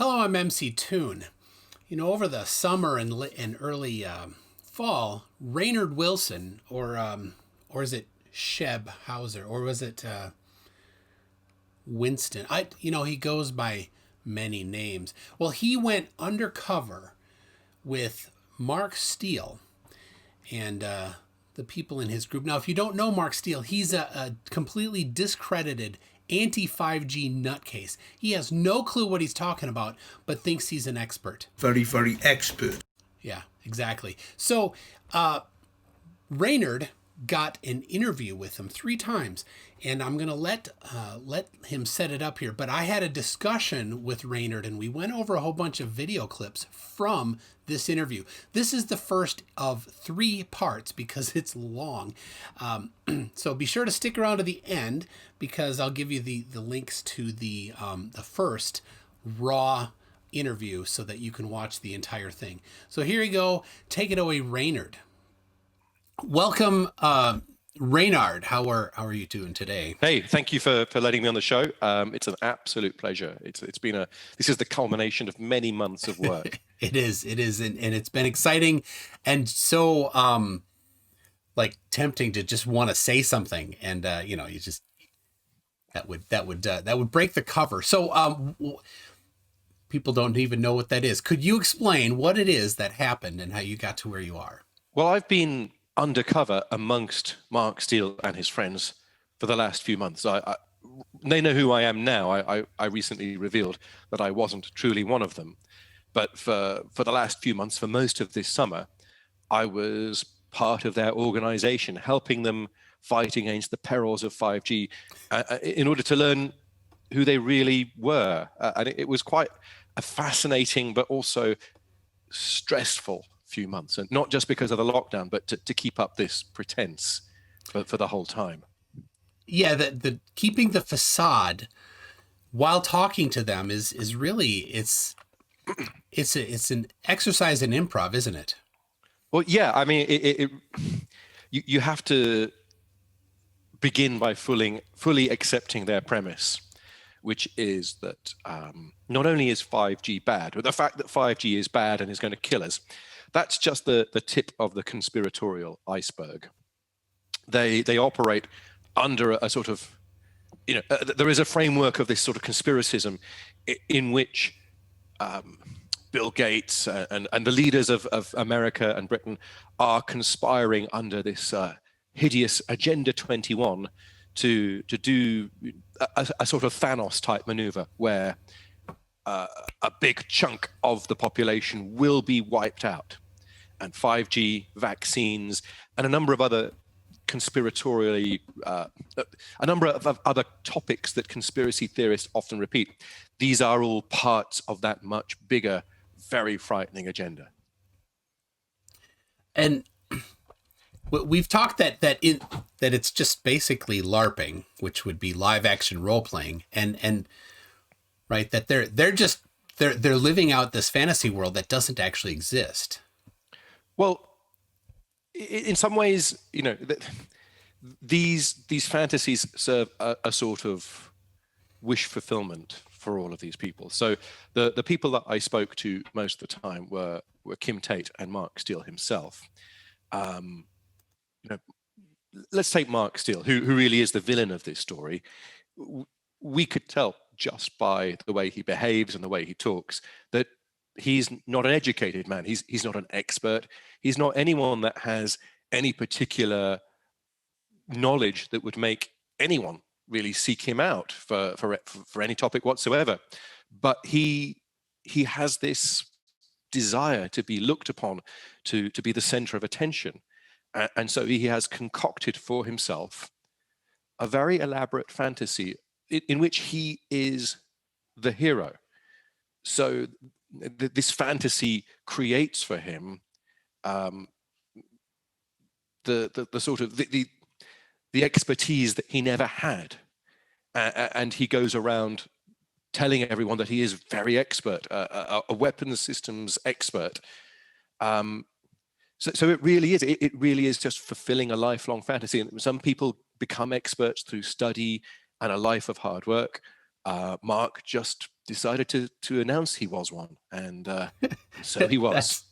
Hello, I'm MC Toon. Over the summer and early fall, Raynard Wilson, or is it Sheb Hauser, or was it Winston? He goes by many names. Well, he went undercover with Mark Steele and the people in his group. Now, if you don't know Mark Steele, he's a completely discredited anti-5G nutcase. He has no clue what he's talking about, but thinks he's an expert. Very, very expert. Yeah, exactly. So, Raynard got an interview with him 3 times, and I'm gonna let him set it up here. But I had a discussion with Raynard, and we went over a whole bunch of video clips from this interview. This is the first of 3 parts because it's long. So be sure to stick around to the end because I'll give you the links to the first raw interview so that you can watch the entire thing. So here you go. Take it away, Raynard. Welcome, Raynard. How are you doing today? Hey, thank you for letting me on the show. It's an absolute pleasure. This is the culmination of many months of work. It is, and it's been exciting, and so tempting to just want to say something, and you just that would break the cover. So people don't even know what that is. Could you explain what it is that happened and how you got to where you are? Well, I've been undercover amongst Mark Steele and his friends for the last few months. They know who I am now. I recently revealed that I wasn't truly one of them. But for the last few months, for most of this summer, I was part of their organization, helping them fight against the perils of 5G in order to learn who they really were. And it was quite a fascinating but also stressful few months, and not just because of the lockdown, but to keep up this pretense for the whole time. Yeah, the keeping the facade while talking to them is really it's an exercise in improv, isn't it? Well, yeah. I mean, you have to begin by fully accepting their premise, which is that not only is 5G bad, but the fact that 5G is bad and is going to kill us, that's just the tip of the conspiratorial iceberg. They operate under a sort of, there is a framework of this sort of conspiracism in which Bill Gates and the leaders of America and Britain are conspiring under this hideous Agenda 21 to do a sort of Thanos type maneuver where a big chunk of the population will be wiped out, and 5G, vaccines, and a number of other conspiratorially, a number of other topics that conspiracy theorists often repeat. These are all parts of that much bigger, very frightening agenda. And we've talked that it's just basically LARPing, which would be live action role playing, and right, that they're living out this fantasy world that doesn't actually exist. Well, in some ways, these fantasies serve a sort of wish fulfillment for all of these people. So the people that I spoke to most of the time were Kim Tate and Mark Steele himself. Let's take Mark Steele, who really is the villain of this story. We could tell just by the way he behaves and the way he talks that he's not an educated man. He's not an expert. He's not anyone that has any particular knowledge that would make anyone really seek him out for any topic whatsoever. But he has this desire to be looked upon, to be the center of attention. And so he has concocted for himself a very elaborate fantasy in which he is the hero. So this fantasy creates for him the sort of the expertise that he never had, and he goes around telling everyone that he is very expert, a weapons systems expert. So it really is. It really is just fulfilling a lifelong fantasy. And some people become experts through study and a life of hard work. Mark just decided to announce he was one, and so he was.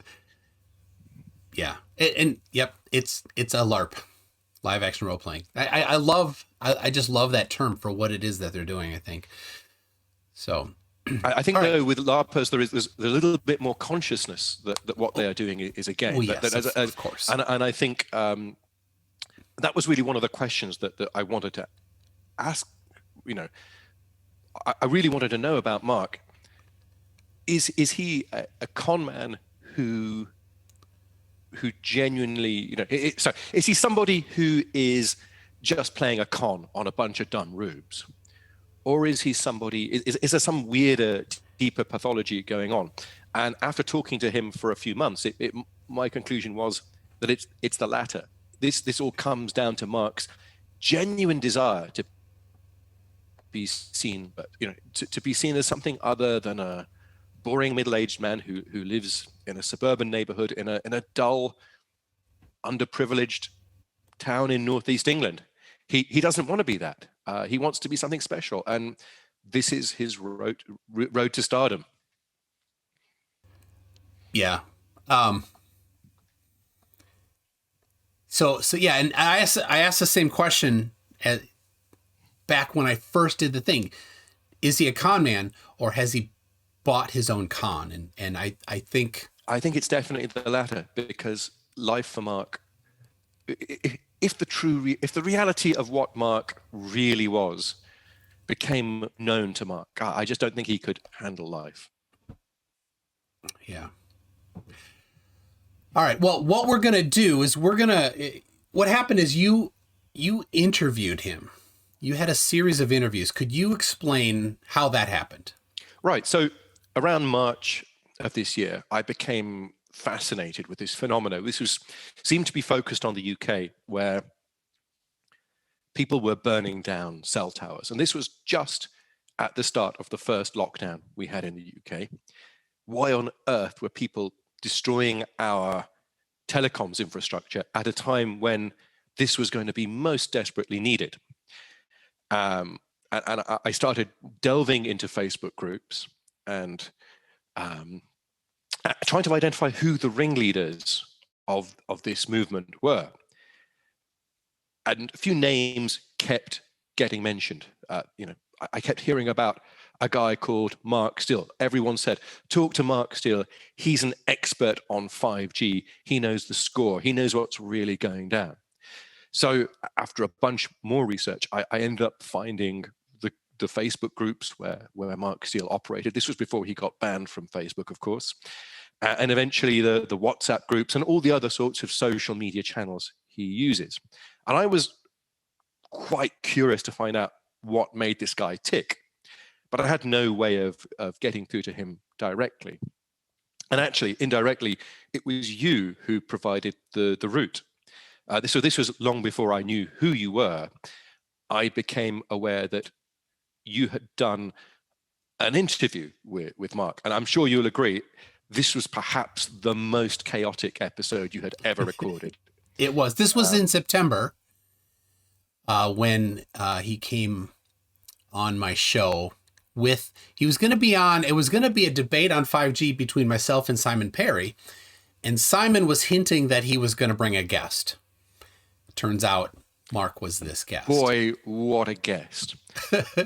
Yeah, and yep, it's a LARP, live action role playing. I just love that term for what it is that they're doing. I think so. I think, All right. though, with LARPers, there's a little bit more consciousness that what they are doing is a game. Oh, yes, of course. And I think that was really one of the questions that I wanted to ask. You know, I really wanted to know about Mark. Is he a con man who genuinely, so is he somebody who is just playing a con on a bunch of dumb rubes? Or is he somebody, is there some weirder, deeper pathology going on? And after talking to him for a few months, my conclusion was that it's the latter. This all comes down to Mark's genuine desire to be seen, but to be seen as something other than a boring middle-aged man who lives in a suburban neighborhood in a dull, underprivileged town in northeast England. He doesn't want to be that. He wants to be something special, and this is his road to stardom. Yeah. So yeah, and I asked the same question back when I first did the thing. Is he a con man, or has he bought his own con? And I think it's definitely the latter, because life for Mark, if the reality of what Mark really was became known to Mark, I just don't think he could handle life. Yeah. All right. Well, what we're going to do is what happened is you interviewed him. You had a series of interviews. Could you explain how that happened? Right. So around March of this year, I became fascinated with this phenomenon. This seemed to be focused on the UK, where people were burning down cell towers. And this was just at the start of the first lockdown we had in the UK. Why on earth were people destroying our telecoms infrastructure at a time when this was going to be most desperately needed? And I started delving into Facebook groups and trying to identify who the ringleaders of this movement were. And a few names kept getting mentioned. I kept hearing about a guy called Mark Steele. Everyone said, talk to Mark Steele. He's an expert on 5G. He knows the score. He knows what's really going down. So after a bunch more research, I ended up finding the Facebook groups where Mark Steele operated. This was before he got banned from Facebook, of course. And eventually the WhatsApp groups and all the other sorts of social media channels he uses. And I was quite curious to find out what made this guy tick, but I had no way of getting through to him directly. And actually, indirectly, it was you who provided the route. So this was long before I knew who you were. I became aware that you had done an interview with Mark. And I'm sure you'll agree, this was perhaps the most chaotic episode you had ever recorded. It was. This was in September when he came on my show. He was going to be on, it was going to be a debate on 5G between myself and Simon Perry. And Simon was hinting that he was going to bring a guest. Turns out Mark was this guest. Boy, what a guest.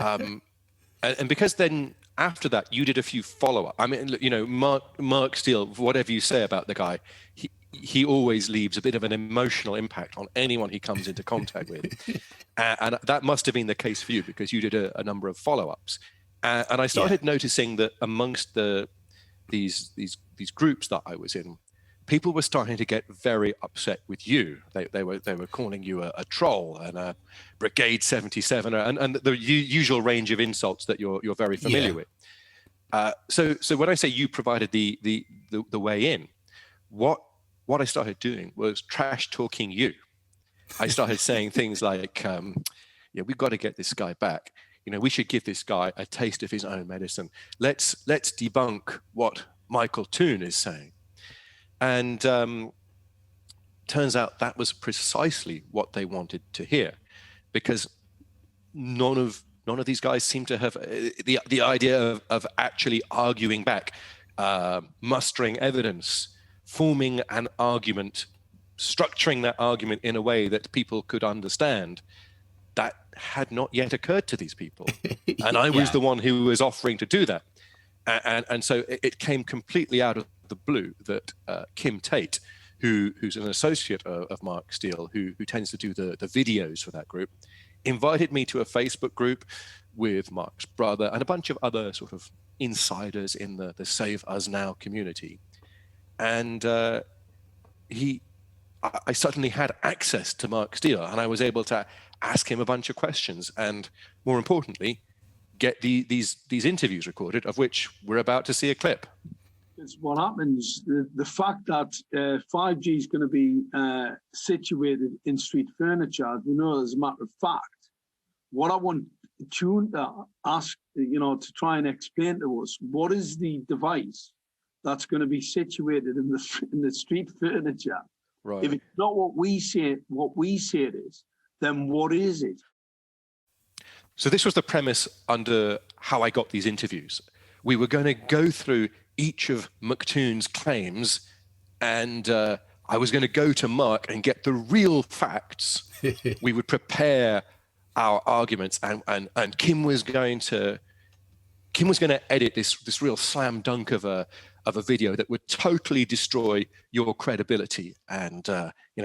And because then after that, you did a few follow-up. I mean, Mark Steele, whatever you say about the guy, he always leaves a bit of an emotional impact on anyone he comes into contact with. And that must have been the case for you, because you did a number of follow-ups. And I started noticing that amongst these groups that I was in, people were starting to get very upset with you. They were calling you a troll and a Brigade 77 and the usual range of insults that you're very familiar with. So when I say you provided the way in, what I started doing was trash talking you. I started saying things like, we've got to get this guy back. We should give this guy a taste of his own medicine. Let's debunk what Michael Toon is saying. And turns out that was precisely what they wanted to hear, because none of none of these guys seem to have the idea of actually arguing back, mustering evidence, forming an argument, structuring that argument in a way that people could understand. That had not yet occurred to these people. And I was the one who was offering to do that. And so it came completely out of the blue that Kim Tate, who's an associate of Mark Steele, who tends to do the videos for that group, invited me to a Facebook group with Mark's brother and a bunch of other sort of insiders in the Save Us Now community. And I suddenly had access to Mark Steele, and I was able to ask him a bunch of questions, and more importantly, get these interviews recorded, of which we're about to see a clip. It's what happens, the fact that 5G is going to be situated in street furniture, we know as a matter of fact. What I want Tune to ask, to try and explain to us, what is the device that's going to be situated in the street furniture? Right. If it's not what we say it is, then what is it? So this was the premise under how I got these interviews. We were going to go through each of McToon's claims, and I was going to go to Mark and get the real facts. We would prepare our arguments, and Kim was going to edit this real slam dunk of a video that would totally destroy your credibility, and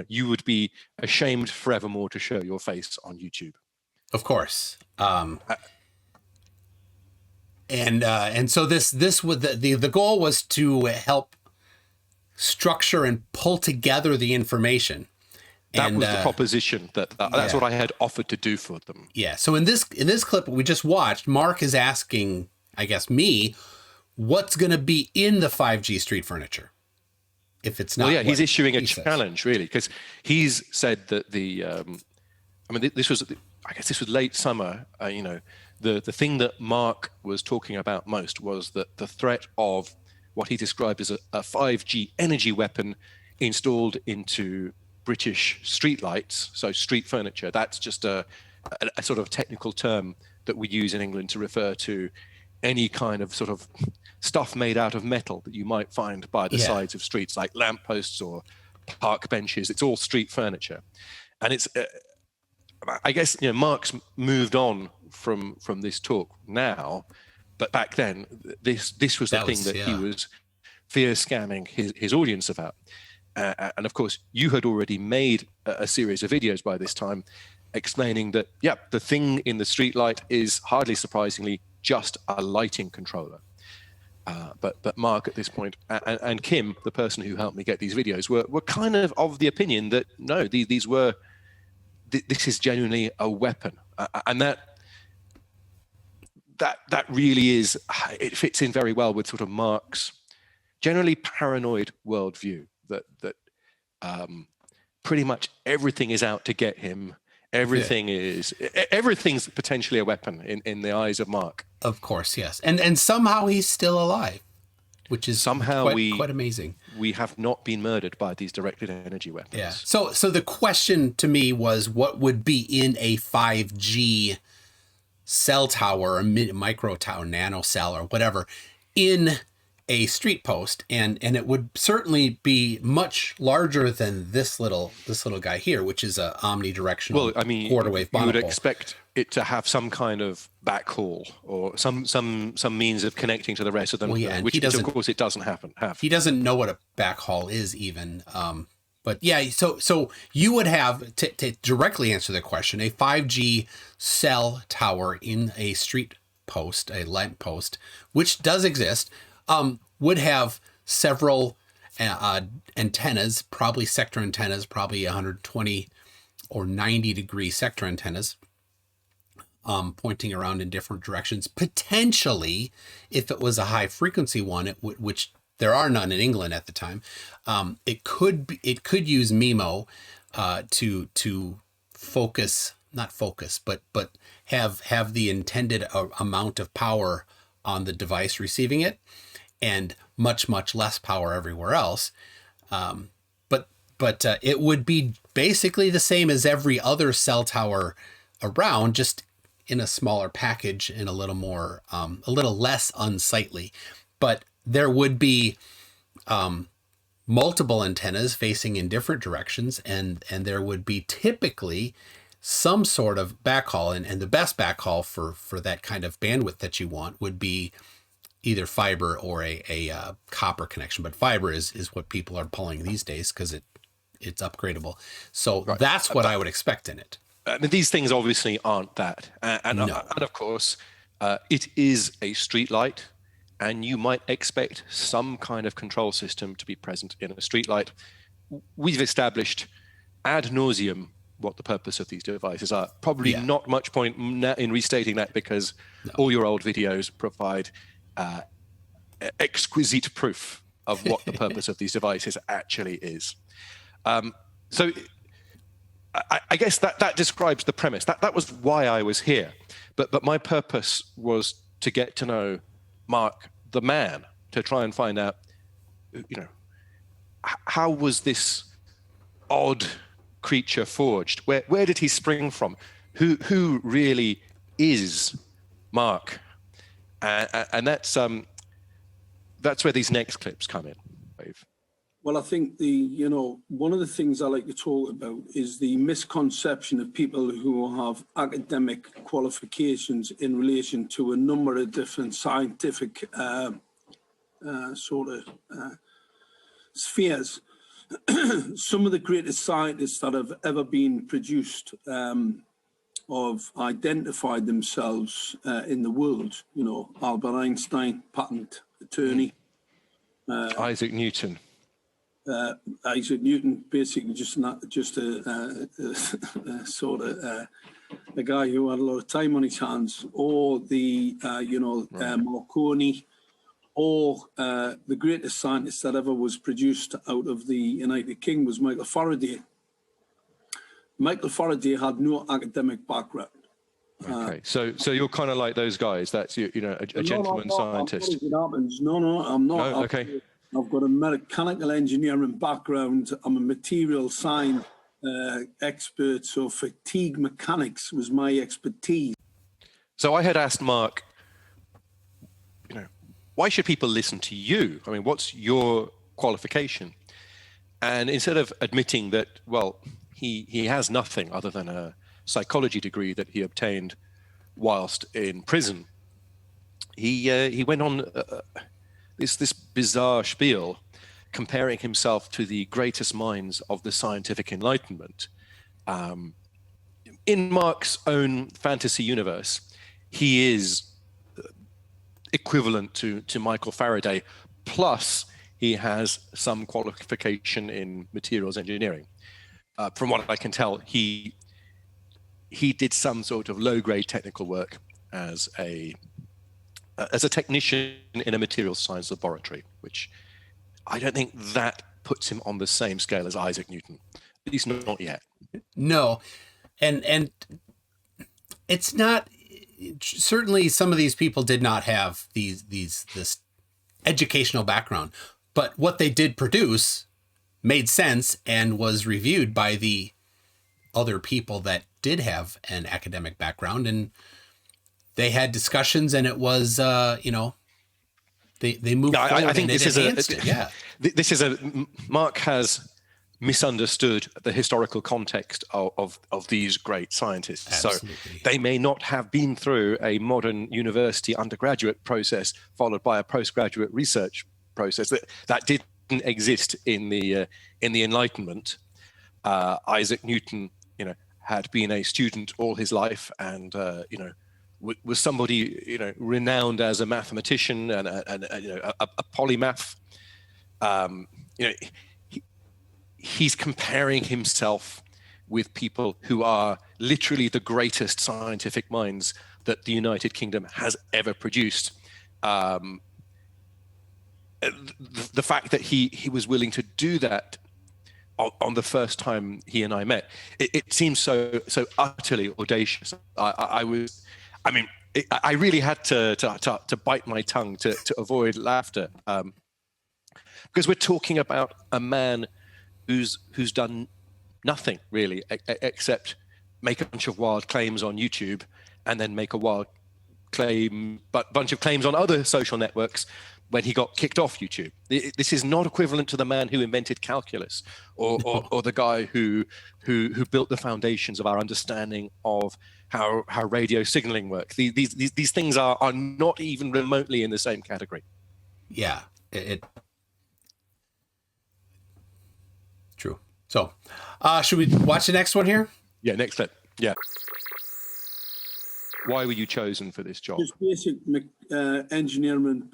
you would be ashamed forevermore to show your face on YouTube. Of course. And so this was the goal was to help structure and pull together the information. That was the proposition. That's what I had offered to do for them. Yeah. So in this clip we just watched, Mark is asking, I guess, me, what's going to be in the 5G street furniture if it's not. Well, yeah, he's issuing a challenge, really, because he's said that this was late summer. The thing that Mark was talking about most was that the threat of what he described as a 5G energy weapon installed into British streetlights, so street furniture. That's just a sort of technical term that we use in England to refer to any kind of sort of stuff made out of metal that you might find by the sides of streets, like lampposts or park benches. It's all street furniture. And it's, I guess, Mark's moved on from this talk now, but back then, this was the thing that he was fear scamming his audience about. And of course, you had already made a series of videos by this time explaining that, the thing in the streetlight is hardly surprisingly just a lighting controller. But Mark at this point and Kim, the person who helped me get these videos, were kind of the opinion that no, this is genuinely a weapon, and that really is. It fits in very well with sort of Mark's generally paranoid worldview that pretty much everything is out to get him. Everything's potentially a weapon in the eyes of Mark. Of course, yes. And somehow he's still alive, which is somehow quite amazing. We have not been murdered by these directed energy weapons. Yeah. So the question to me was, what would be in a 5G cell tower, a micro tower, nano cell, or whatever, in a street post, and it would certainly be much larger than this little guy here, which is a omnidirectional quarter wave monopole. You would expect it to have some kind of backhaul or some means of connecting to the rest of them, which of course it doesn't have. He doesn't know what a backhaul is even. But yeah, so you would have to directly answer the question, a 5G cell tower in a street post, a lamp post, which does exist. Would have several antennas, probably sector antennas, probably 120 or 90 degree sector antennas, pointing around in different directions. Potentially, if it was a high frequency one, which there are none in England at the time, it could use MIMO to not focus, but have the intended amount of power on the device receiving it, and much less power everywhere else. But it would be basically the same as every other cell tower around, just in a smaller package and a little more, a little less unsightly. But there would be multiple antennas facing in different directions, and there would be typically some sort of backhaul, and the best backhaul for that kind of bandwidth that you want would be either fiber or a copper connection. But fiber is what people are pulling these days because it's upgradable. So right. That's what I would expect in it. I mean, these things obviously aren't that, and of course, it is a streetlight, and you might expect some kind of control system to be present in a streetlight. We've established ad nauseum what the purpose of these devices are. Probably not much point in restating that, because all your old videos provide exquisite proof of what the purpose of these devices actually is. So I guess that describes the premise. That was why I was here. But my purpose was to get to know Mark, the man, to try and find out, how was this odd creature forged? Where did he spring from? Who really is Mark? And that's where these next clips come in, Dave. Well, I think one of the things I like to talk about is the misconception of people who have academic qualifications in relation to a number of different scientific spheres. Some of the greatest scientists that have ever been produced have identified themselves in the world. Albert Einstein, patent attorney. Isaac Newton. Isaac Newton, basically just a guy who had a lot of time on his hands, or the Marconi, or the greatest scientist that ever was produced out of the United Kingdom was Michael Faraday. Michael Faraday had no academic background. Okay, so you're kind of like those guys. That's a gentleman scientist. No, I'm not. No, okay. I've got a mechanical engineering background. I'm a material science expert, so fatigue mechanics was my expertise. So I had asked Mark, why should people listen to you? I mean, what's your qualification? And instead of admitting that, well, he has nothing other than a psychology degree that he obtained whilst in prison, he went on this bizarre spiel comparing himself to the greatest minds of the scientific enlightenment. In Mark's own fantasy universe, he is equivalent to Michael Faraday, plus he has some qualification in materials engineering. From what I can tell, he did some sort of low-grade technical work as a technician in a materials science laboratory, which I don't think that puts him on the same scale as Isaac Newton, at least not yet. No, and it's not. Certainly, some of these people did not have this educational background, but what they did produce made sense and was reviewed by the other people that did have an academic background, and they had discussions, and it was they moved forward. I think this is Mark has misunderstood the historical context of these great scientists. Absolutely. So they may not have been through a modern university undergraduate process followed by a postgraduate research process that didn't exist in the Enlightenment. Isaac Newton, had been a student all his life, and was somebody renowned as a mathematician and a polymath. He's comparing himself with people who are literally the greatest scientific minds that the United Kingdom has ever produced. The fact that he was willing to do that on the first time he and I met, it seems so utterly audacious. I really had to bite my tongue to avoid laughter, because we're talking about a man who's done nothing really except make a bunch of wild claims on YouTube and then make a wild bunch of claims on other social networks when he got kicked off YouTube. This is not equivalent to the man who invented calculus or the guy who built the foundations of our understanding of how radio signaling works. These things are not even remotely in the same category. Yeah, true. So, should we watch the next one here? Yeah, next clip. Yeah. Why were you chosen for this job? Just basic engineering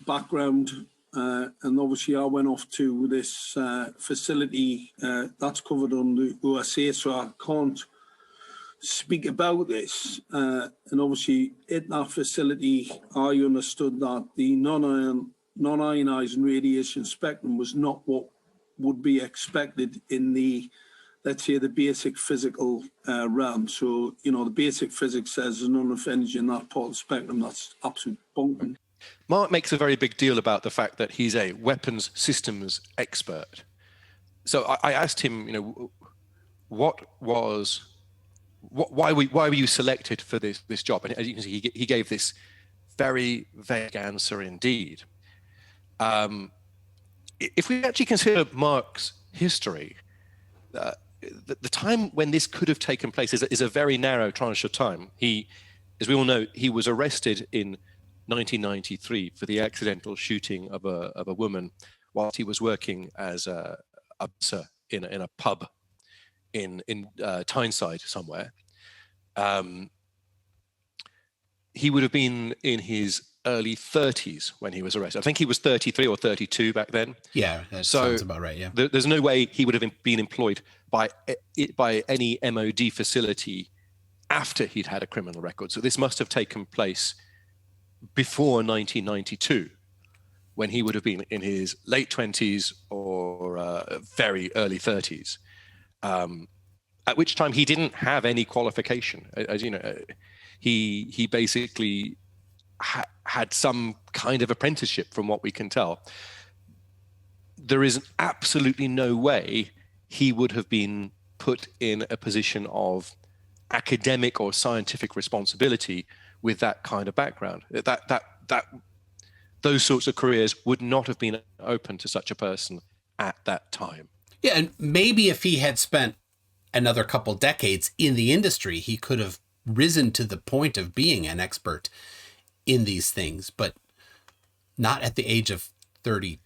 background, and obviously I went off to this facility that's covered under OSA, so I can't speak about this. And obviously at that facility, I understood that the non-ionizing radiation spectrum was not what would be expected in the, let's say, the basic physical realm. So, you know, the basic physics says there's not enough energy in that part of the spectrum. That's absolute bunking. Mark makes a very big deal about the fact that he's a weapons systems expert. So I asked him, you know, why were you selected for this job? And as you can see, he gave this very vague answer indeed. If we actually consider Mark's history, the time when this could have taken place is a very narrow tranche of time. He, as we all know, he was arrested in 1993 for the accidental shooting of a woman whilst he was working as a officer in a pub in Tyneside somewhere. He would have been in his early 30s when he was arrested. I think he was 33 or 32 back then. Yeah, that sounds about right. Yeah, there's no way he would have been employed by any MOD facility after he'd had a criminal record. So this must have taken place before 1992, when he would have been in his late 20s or very early 30s. At which time he didn't have any qualification. As you know, he basically had some kind of apprenticeship, from what we can tell. There is absolutely no way he would have been put in a position of academic or scientific responsibility with that kind of background. Those sorts of careers would not have been open to such a person at that time. Yeah, and maybe if he had spent another couple decades in the industry, he could have risen to the point of being an expert in these things, but not at the age of 32.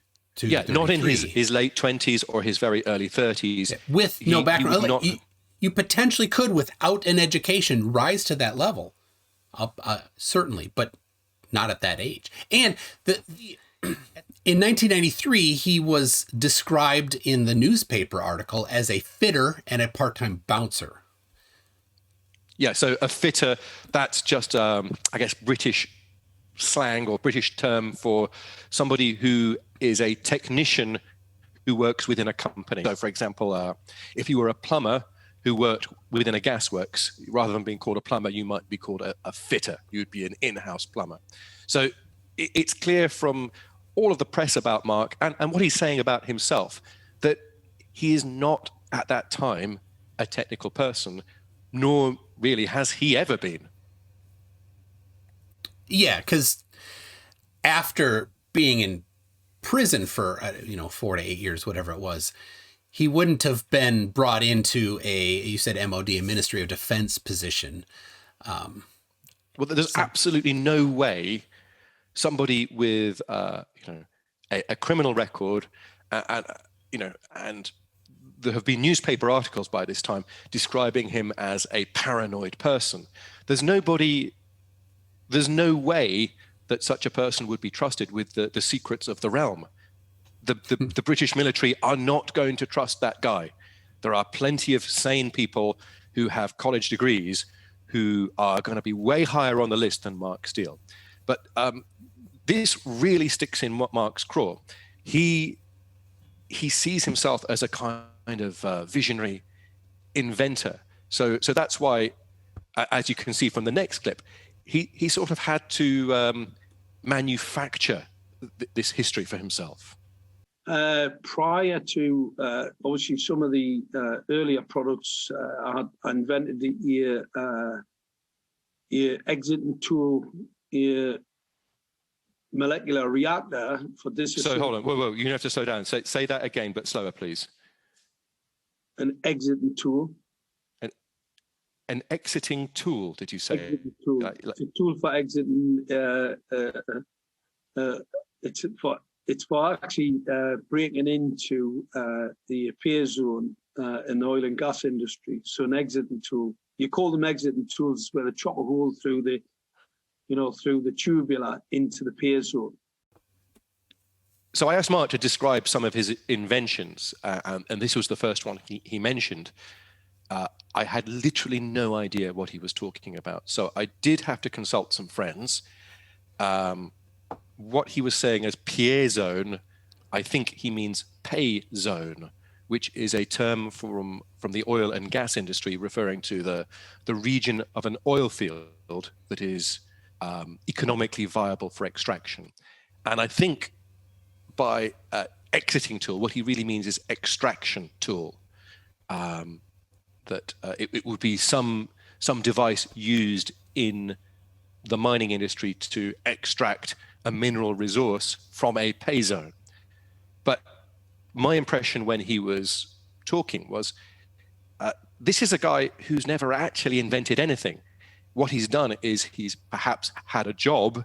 Yeah, 33. not in his late 20s or his very early 30s. Yeah, with no background. You potentially could, without an education, rise to that level. Certainly, but not at that age. And in 1993, he was described in the newspaper article as a fitter and a part-time bouncer. Yeah, so a fitter, that's just, I guess, British slang or British term for somebody who is a technician who works within a company. So, for example, if you were a plumber who worked within a gasworks, rather than being called a plumber, you might be called a fitter. You'd be an in-house plumber. So it's clear from all of the press about Mark and what he's saying about himself that he is not at that time a technical person, nor really has he ever been. Yeah, because after being in prison for 4 to 8 years, whatever it was, he wouldn't have been brought into you said MOD, a Ministry of Defense position. Well, there's absolutely no way somebody with a criminal record, and there have been newspaper articles by this time describing him as a paranoid person. There's no way that such a person would be trusted with the secrets of the realm. The British military are not going to trust that guy. There are plenty of sane people who have college degrees who are going to be way higher on the list than Mark Steele. But this really sticks in Mark's craw. He sees himself as a kind of visionary inventor. So that's why, as you can see from the next clip, he sort of had to manufacture this history for himself. Prior to obviously some of the earlier products, I invented the your exiting tool, your molecular reactor for this. So hold on, whoa, you have to slow down. Say that again, but slower, please. An exiting tool. An exiting tool, did you say? Exiting tool. It's a tool for exiting. It's for actually breaking into the appear zone in the oil and gas industry. So an exiting tool. You call them exiting tools where they chop a hole through the, through the tubular into the appear zone. So I asked Mark to describe some of his inventions, and this was the first one he mentioned. I had literally no idea what he was talking about. So I did have to consult some friends. What he was saying as pay zone, I think he means pay zone, which is a term from the oil and gas industry referring to the region of an oil field that is economically viable for extraction. And I think by exiting tool, what he really means is extraction tool. That it would be some device used in the mining industry to extract a mineral resource from a pay zone. But my impression when he was talking was, this is a guy who's never actually invented anything. What he's done is he's perhaps had a job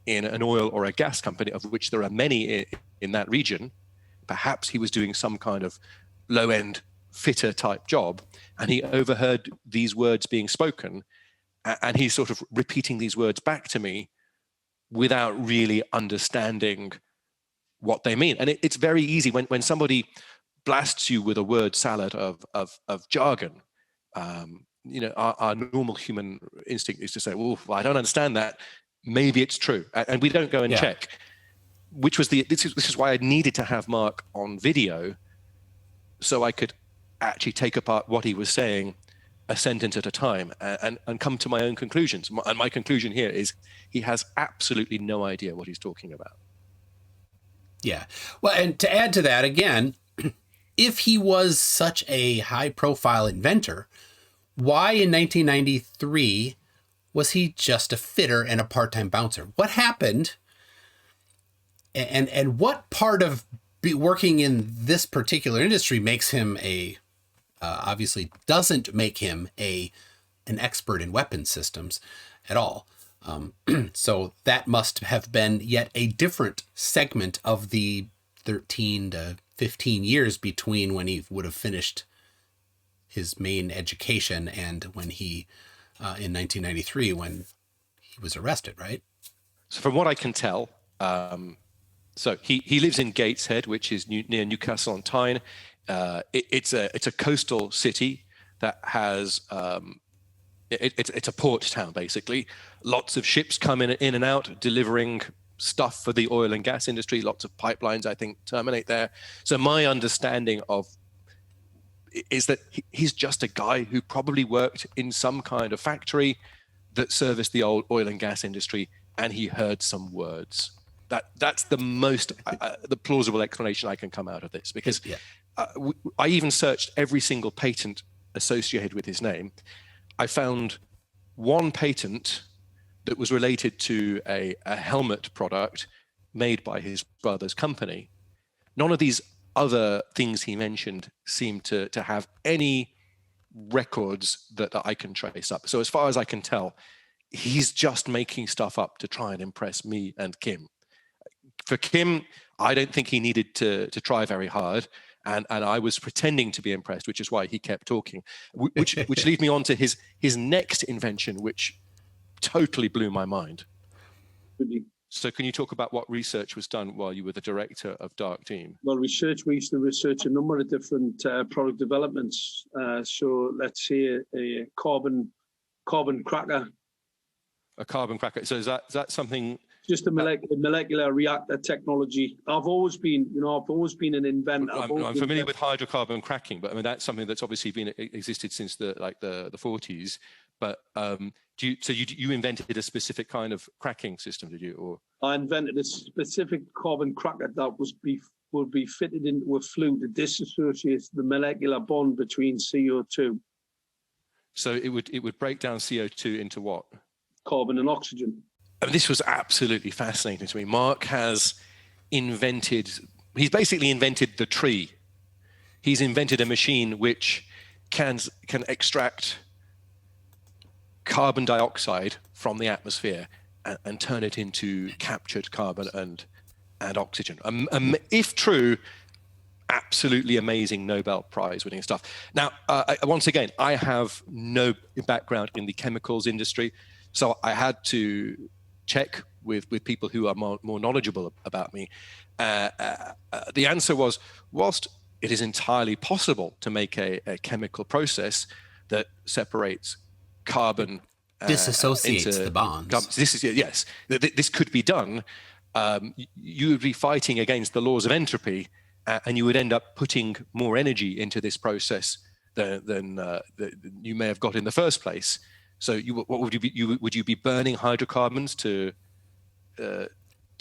in an oil or a gas company, of which there are many in that region. Perhaps he was doing some kind of low-end fitter type job, and he overheard these words being spoken, and he's sort of repeating these words back to me without really understanding what they mean. And it's very easy when somebody blasts you with a word salad of jargon. Our normal human instinct is to say, well, I don't understand that. Maybe it's true. And we don't go and check, this is why I needed to have Mark on video so I could actually take apart what he was saying a sentence at a time and come to my own conclusions. And my conclusion here is he has absolutely no idea what he's talking about. Yeah. Well, and to add to that, again, if he was such a high-profile inventor, why in 1993 was he just a fitter and a part-time bouncer? What happened? And what part of working in this particular industry makes him obviously doesn't make him an expert in weapons systems at all. So that must have been yet a different segment of the 13 to 15 years between when he would have finished his main education and when he, in 1993, when he was arrested, right? So from what I can tell, so he lives in Gateshead, which is near Newcastle on Tyne. It's a coastal city that has it's a port town basically. Lots of ships come in and out delivering stuff for the oil and gas industry. Lots of pipelines, I think, terminate there. So my understanding is that he's just a guy who probably worked in some kind of factory that serviced the old oil and gas industry, and he heard some words. That's the most the plausible explanation I can come out of this, because I even searched every single patent associated with his name. I found one patent that was related to a helmet product made by his brother's company. None of these other things he mentioned seem to have any records that I can trace up. So as far as I can tell, he's just making stuff up to try and impress me and Kim. For Kim, I don't think he needed to try very hard. And I was pretending to be impressed, which is why he kept talking, which leads me on to his next invention, which totally blew my mind. So can you talk about what research was done while you were the director of Dark Team? Well, we used to research a number of different product developments. So let's say a carbon cracker. A carbon cracker. So is that something? Just a molecular reactor technology. I've always been an inventor. I'm familiar with hydrocarbon cracking, but I mean that's something that's obviously existed since the 40s. But you invented a specific kind of cracking system, did you? Or I invented a specific carbon cracker that would be fitted into a flue to disassociate the molecular bond between CO2. So it would break down CO2 into what? carbon and oxygen. And this was absolutely fascinating to me. Mark has he's basically invented the tree. He's invented a machine which can extract carbon dioxide from the atmosphere and turn it into captured carbon and oxygen. If true, absolutely amazing Nobel Prize winning stuff. Now, once again, I have no background in the chemicals industry, so I had to check with people who are more knowledgeable about me. The answer was, whilst it is entirely possible to make a chemical process that separates carbon, disassociates the bonds. This could be done. You would be fighting against the laws of entropy, and you would end up putting more energy into this process than you may have got in the first place. So, what would you be? Would you be burning hydrocarbons to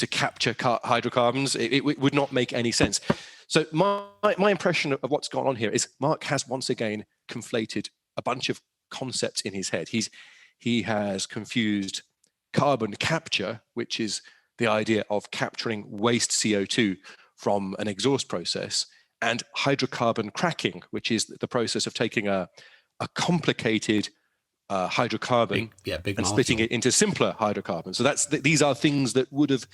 capture hydrocarbons? It would not make any sense. So, my impression of what's gone on here is Mark has once again conflated a bunch of concepts in his head. He has confused carbon capture, which is the idea of capturing waste CO2 from an exhaust process, and hydrocarbon cracking, which is the process of taking a complicated hydrocarbon and splitting it into simpler hydrocarbons. So these are things that would have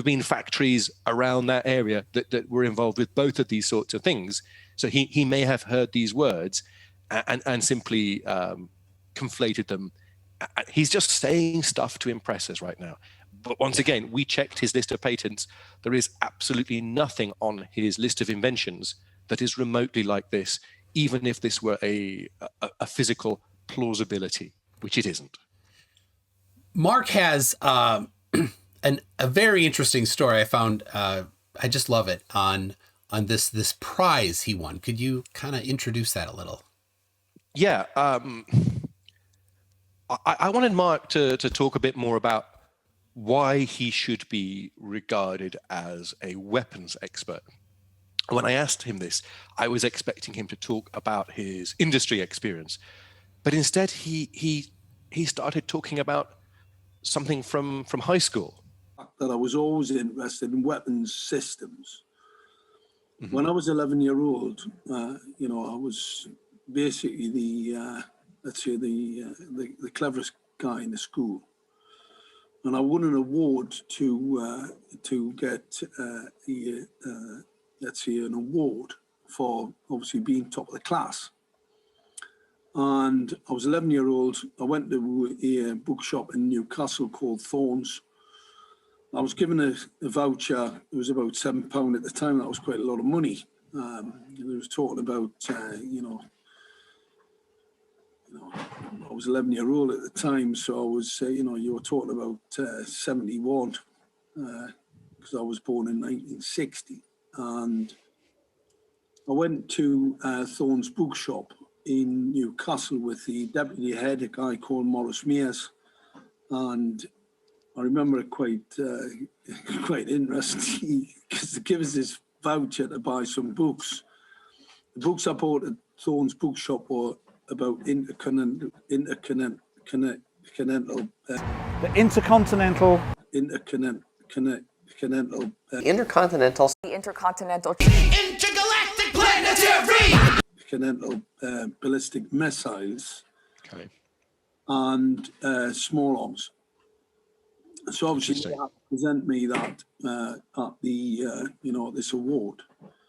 been factories around that area that were involved with both of these sorts of things. So he may have heard these words and simply conflated them. He's just saying stuff to impress us right now. But once again, we checked his list of patents. There is absolutely nothing on his list of inventions that is remotely like this, even if this were a physical plausibility, which it isn't. Mark has a very interesting story I found. I just love it on this prize he won. Could you kind of introduce that a little? Yeah. I wanted Mark to talk a bit more about why he should be regarded as a weapons expert. When I asked him this, I was expecting him to talk about his industry experience, but instead he started talking about something from high school. That I was always interested in weapons systems. Mm-hmm. When I was 11-year-old, I was basically the cleverest guy in the school. And I won an award to get an award for obviously being top of the class. And I was 11-year-old. I went to a bookshop in Newcastle called Thorns. I was given a voucher. It was about £7 at the time. That was quite a lot of money. It was talking about, I was 11-year-old at the time, so I was, you were talking about 71, because I was born in 1960. And I went to Thorne's bookshop in Newcastle with the deputy head, a guy called Maurice Mears. And I remember it quite interesting, because they give us this voucher to buy some books. The books I bought at Thorne's bookshop were about the intercontinental intergalactic planetary ballistic missiles, Okay. and small arms. So obviously they had to present me that at the this award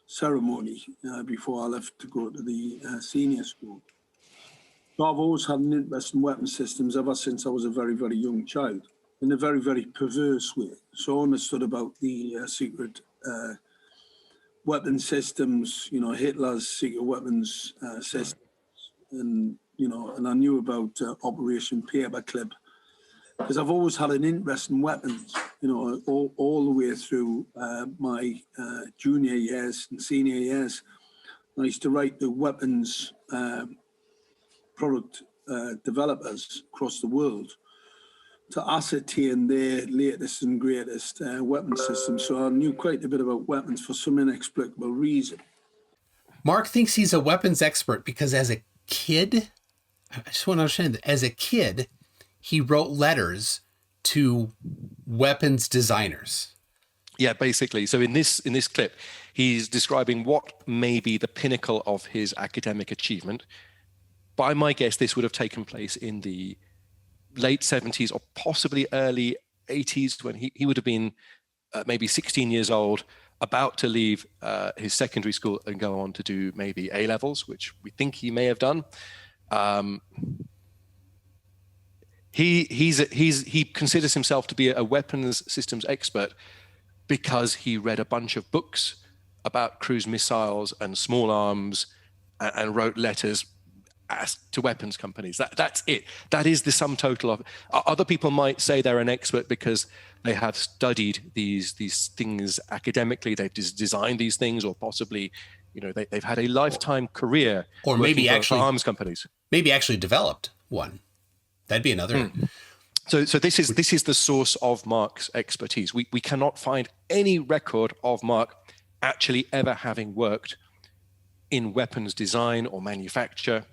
ceremony before I left to go to the senior school. So I've always had an interest in weapon systems ever since I was a very, very young child, in a very, very perverse way. So I understood about the secret weapon systems, Hitler's secret weapons systems, and I knew about Operation Paperclip, because I've always had an interest in weapons, all the way through my junior years and senior years. I used to write the weapons product developers across the world to ascertain their latest and greatest weapon systems. So I knew quite a bit about weapons for some inexplicable reason. Mark thinks he's a weapons expert because as a kid, I just want to understand that as a kid, he wrote letters to weapons designers. Yeah, basically. So in this clip, he's describing what may be the pinnacle of his academic achievement. By my guess, this would have taken place in the late 70s or possibly early 80s, when he would have been maybe 16 years old, about to leave his secondary school and go on to do maybe A-levels, which we think he may have done. He considers himself to be a weapons systems expert because he read a bunch of books about cruise missiles and small arms and wrote letters to weapons companies. That's it. That is the sum total of. Other people might say they're an expert because they have studied these things academically. They've designed these things, or possibly, they've had a lifetime career, or maybe actually for arms companies. Maybe actually developed one. That'd be another. So this is the source of Mark's expertise. We cannot find any record of Mark actually ever having worked in weapons design or manufacture.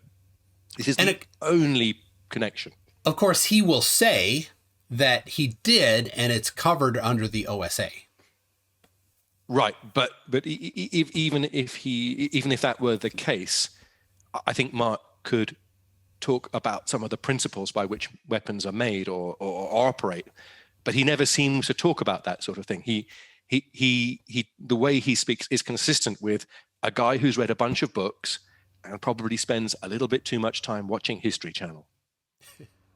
This is the only connection. Of course, he will say that he did, and it's covered under the OSA. Right, but even if that were the case, I think Mark could talk about some of the principles by which weapons are made or operate, but he never seems to talk about that sort of thing. He the way he speaks is consistent with a guy who's read a bunch of books and probably spends a little bit too much time watching History Channel.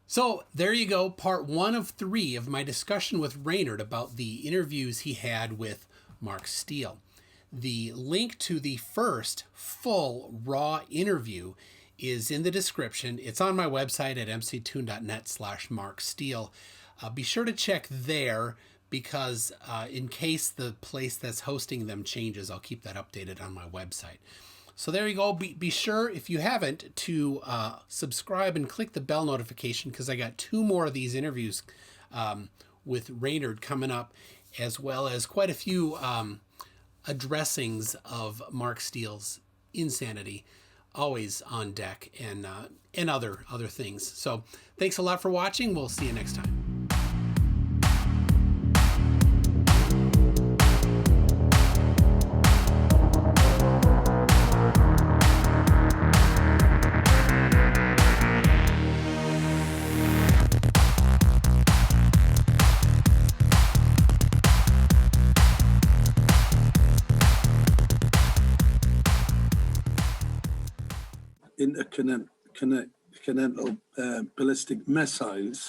So there you go, part 1 of 3 of my discussion with Raynard about the interviews he had with Mark Steele. The link to the first full raw interview is in the description. It's on my website at mctoon.net/Mark Steele. Be sure to check there, because in case the place that's hosting them changes, I'll keep that updated on my website. So there you go. Be sure, if you haven't, to subscribe and click the bell notification, because I got 2 more of these interviews with Raynard coming up, as well as quite a few addressings of Mark Steele's insanity, always on deck, and other things. So thanks a lot for watching. We'll see you next time. Intercontinental ballistic missiles